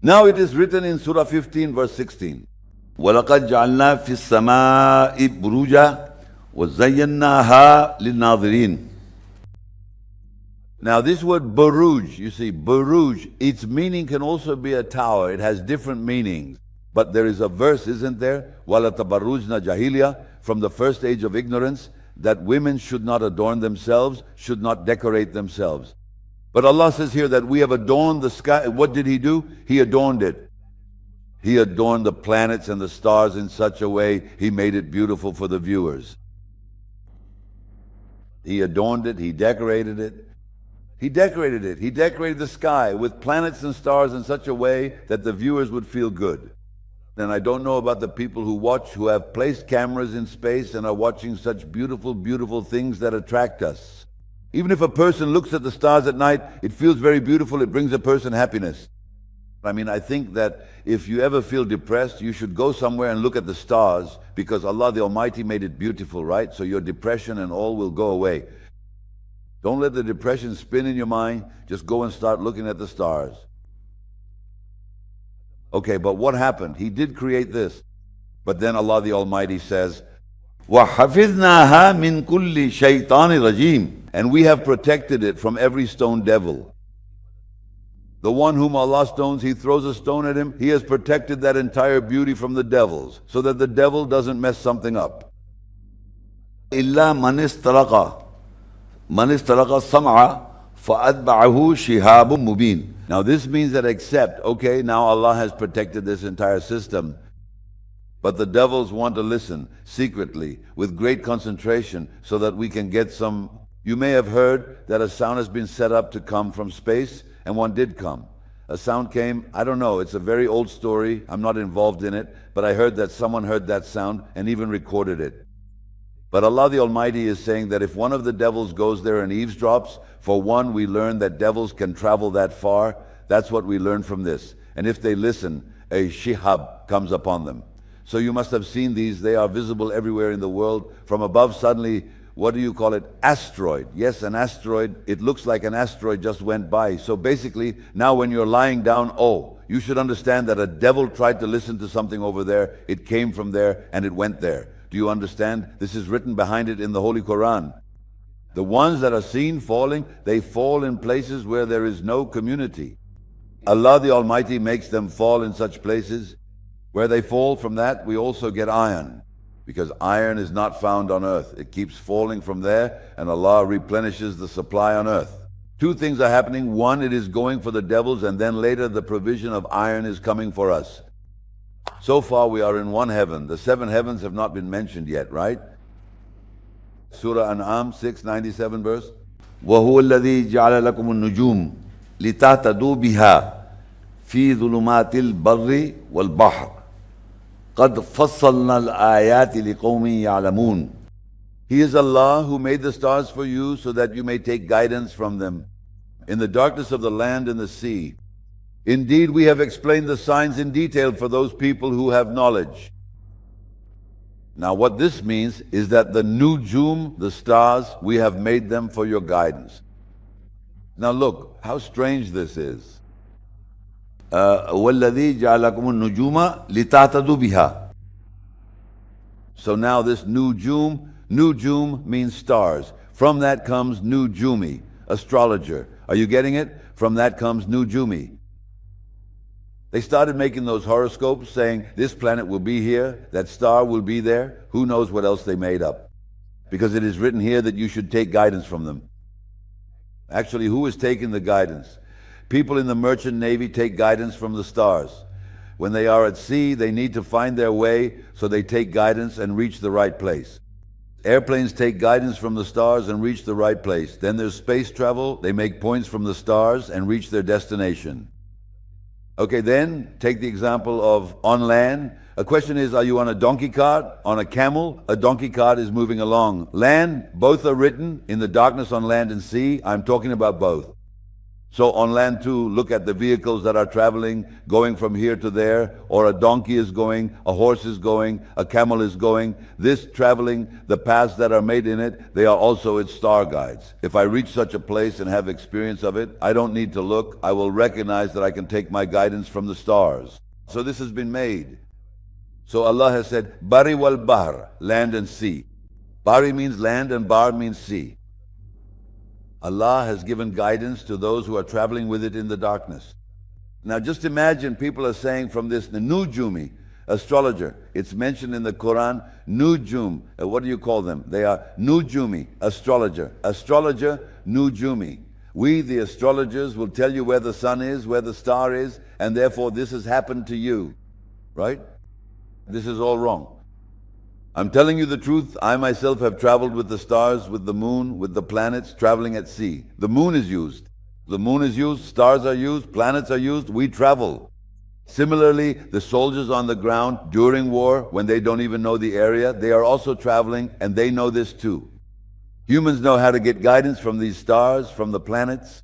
Now it is written in Surah 15 verse 16. وَلَقَدْ جَعَلْنَا فِي السَّمَاءِ بُرُوجًا وَزَيَّنَّاهَا لِلنَّاظِرِينَ. Now this word buruj, you see, buruj, its meaning can also be a tower. It has different meanings. But there is a verse, isn't there? وَلَا تَبَرُّجْنَا جَاهِلِيَّةً, from the first age of ignorance, that women should not adorn themselves, should not decorate themselves. But Allah says here that we have adorned the sky. What did He do? He adorned it. He adorned the planets and the stars in such a way, He made it beautiful for the viewers. He adorned it, He decorated it. He decorated it. He decorated the sky with planets and stars in such a way that the viewers would feel good. And I don't know about the people who watch, who have placed cameras in space and are watching such beautiful, beautiful things that attract us. Even if a person looks at the stars at night, it feels very beautiful, it brings a person happiness. I mean, I think that if you ever feel depressed, you should go somewhere and look at the stars, because Allah the Almighty made it beautiful, right? So your depression and all will go away. Don't let the depression spin in your mind. Just go and start looking at the stars. Okay, but what happened? He did create this. But then Allah the Almighty says, وَحَفِظْنَاهَا مِن كُلِّ شَيْطَانِ رَجِيمٍ, and we have protected it from every stone devil. The one whom Allah stones, He throws a stone at him, He has protected that entire beauty from the devils, so that the devil doesn't mess something up. إِلَّا مَنِ اسْتَرَقَ السَّمْعَ فَأَتْبَعَهُ شِهَابٌ مُبِينٌ. Now this means that except, okay, now Allah has protected this entire system, but the devils want to listen secretly with great concentration so that we can get some. You may have heard that a sound has been set up to come from space, and one did come. A sound came, I don't know, it's a very old story, I'm not involved in it, but I heard that someone heard that sound and even recorded it. But Allah the Almighty is saying that if one of the devils goes there and eavesdrops, for one, we learn that devils can travel that far. That's what we learn from this. And if they listen, a shihab comes upon them. So you must have seen these. They are visible everywhere in the world. From above, suddenly, what do you call it? Asteroid. Yes, an asteroid. It looks like an asteroid just went by. So basically, now when you're lying down, oh, you should understand that a devil tried to listen to something over there. It came from there and it went there. Do you understand? This is written behind it in the Holy Quran. The ones that are seen falling, they fall in places where there is no community. Allah the Almighty makes them fall in such places. Where they fall from that, we also get iron. Because iron is not found on earth. It keeps falling from there, and Allah replenishes the supply on earth. Two things are happening. One, it is going for the devils, and then later the provision of iron is coming for us. So far we are in one heaven. The seven heavens have not been mentioned yet, right? Surah Anam 6:97 verse. وَهُوَ الَّذِي جَعَلَ لَكُمُ النُّجُومِ لِتَهْتَدُوا بِهَا فِي ظُلُمَاتِ الْبَرِّ وَالْبَحْرِ قَدْ فَصَّلْنَا الْآيَاتِ لِقَوْمٍ يَعْلَمُونَ. He is Allah who made the stars for you so that you may take guidance from them in the darkness of the land and the sea. Indeed, we have explained the signs in detail for those people who have knowledge. Now what this means is that the nujum, the stars, we have made them for your guidance. Now look, how strange this is. وَالَّذِي جَعَلَكُمُ النُّجُومَ لِتَهْتَدُوا بِهَا. So now this nujum means stars. From that comes nujumi, astrologer. Are you getting it? From that comes nujumi. They started making those horoscopes saying this planet will be here, that star will be there. Who knows what else they made up? Because it is written here that you should take guidance from them. Actually, who is taking the guidance? People in the merchant navy take guidance from the stars. When they are at sea, they need to find their way, so they take guidance and reach the right place. Airplanes take guidance from the stars and reach the right place. Then there's space travel. They make points from the stars and reach their destination. Okay, then take the example of on land. A question is, are you on a donkey cart? On a camel? A donkey cart is moving along. Land, both are written in the darkness on land and sea. I'm talking about both. So on land too, look at the vehicles that are traveling, going from here to there, or a donkey is going, a horse is going, a camel is going. This traveling, the paths that are made in it, they are also its star guides. If I reach such a place and have experience of it, I don't need to look. I will recognize that I can take my guidance from the stars. So this has been made. So Allah has said, Bari wal Bahr, land and sea. Bari means land and Bahr means sea. Allah has given guidance to those who are traveling with it in the darkness. Now just imagine people are saying from this, the Nujumi, astrologer. It's mentioned in the Quran, Nujum. What do you call them? They are Nujumi, astrologer. Astrologer, Nujumi. We, the astrologers, will tell you where the sun is, where the star is, and therefore this has happened to you. Right? This is all wrong. I'm telling you the truth. I myself have traveled with the stars, with the moon, with the planets, traveling at sea. The moon is used. The moon is used, stars are used, planets are used, we travel. Similarly, the soldiers on the ground during war, when they don't even know the area, they are also traveling and they know this too. Humans know how to get guidance from these stars, from the planets.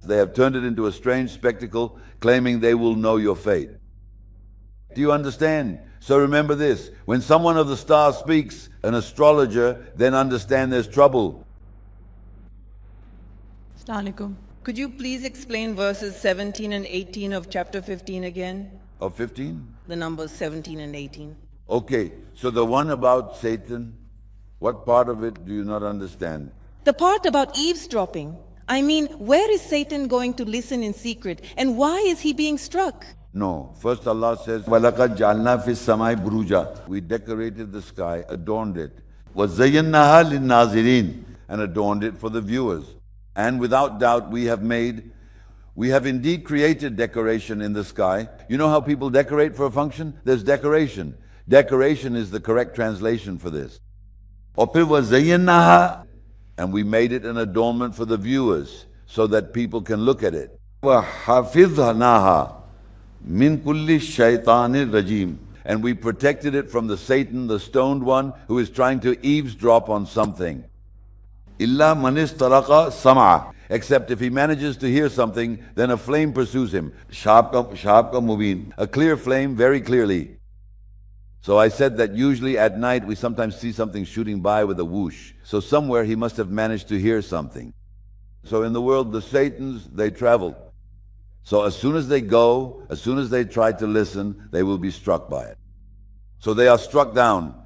They have turned it into a strange spectacle, claiming they will know your fate. Do you understand? So remember this, when someone of the stars speaks, an astrologer, then understand there's trouble. Assalamu alaikum. Could you please explain verses 17 and 18 of chapter 15 again? Of 15? The numbers 17 and 18. Okay, so the one about Satan, what part of it do you not understand? The part about eavesdropping. I mean, where is Satan going to listen in secret? And why is he being struck? No. First Allah says, وَلَقَدْ جَعَلْنَا فِي السَّمَاءِ بُرُوجًا. We decorated the sky, adorned it. وَزَيَّنَّهَا لِلنَّاظِرِينَ. And adorned it for the viewers. And without doubt we have indeed created decoration in the sky. You know how people decorate for a function? There's decoration. Decoration is the correct translation for this. وَزَيَّنَّهَا. And we made it an adornment for the viewers so that people can look at it. وَحَفِظْنَاهَا min kulli shaitanir rajim. And we protected it from the Satan, the stoned one, who is trying to eavesdrop on something. Illa man istaraqa sam'a. Except if he manages to hear something, then a flame pursues him. Sharp ka mubin. A clear flame, very clearly. So I said that usually at night we sometimes see something shooting by with a whoosh. So somewhere he must have managed to hear something. So in the world, the Satans, they travel. So as soon as they go, as soon as they try to listen, they will be struck by it. So they are struck down.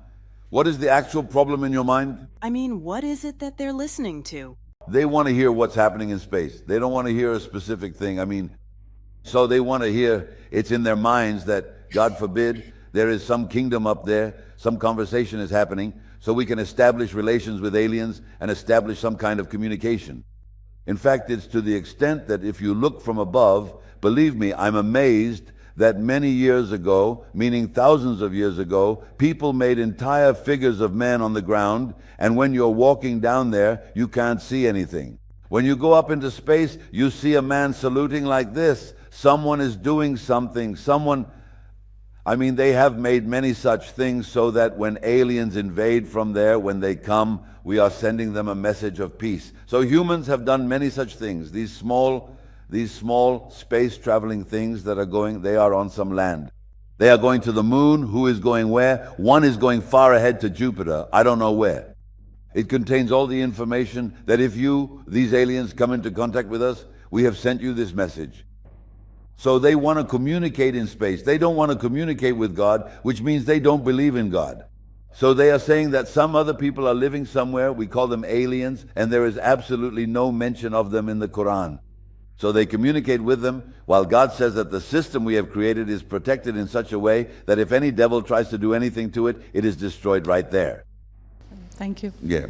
What is the actual problem in your mind? I mean, what is it that they're listening to? They want to hear what's happening in space. They don't want to hear a specific thing. I mean, so they want to hear, it's in their minds that, God forbid, there is some kingdom up there, some conversation is happening, so we can establish relations with aliens and establish some kind of communication. In fact, it's to the extent that if you look from above, believe me, I'm amazed that many years ago, meaning thousands of years ago, people made entire figures of men on the ground, and when you're walking down there, you can't see anything. When you go up into space, you see a man saluting like this. Someone is doing something, they have made many such things so that when aliens invade from there, when they come, we are sending them a message of peace. So humans have done many such things. These small space traveling things that are going, they are on some land. They are going to the moon. Who is going where? One is going far ahead to Jupiter. I don't know where. It contains all the information that if these aliens, come into contact with us, we have sent you this message. So they want to communicate in space. They don't want to communicate with God, which means they don't believe in God. So they are saying that some other people are living somewhere, we call them aliens, and there is absolutely no mention of them in the Quran. So they communicate with them, while God says that the system we have created is protected in such a way that if any devil tries to do anything to it, it is destroyed right there. Thank you. Yeah.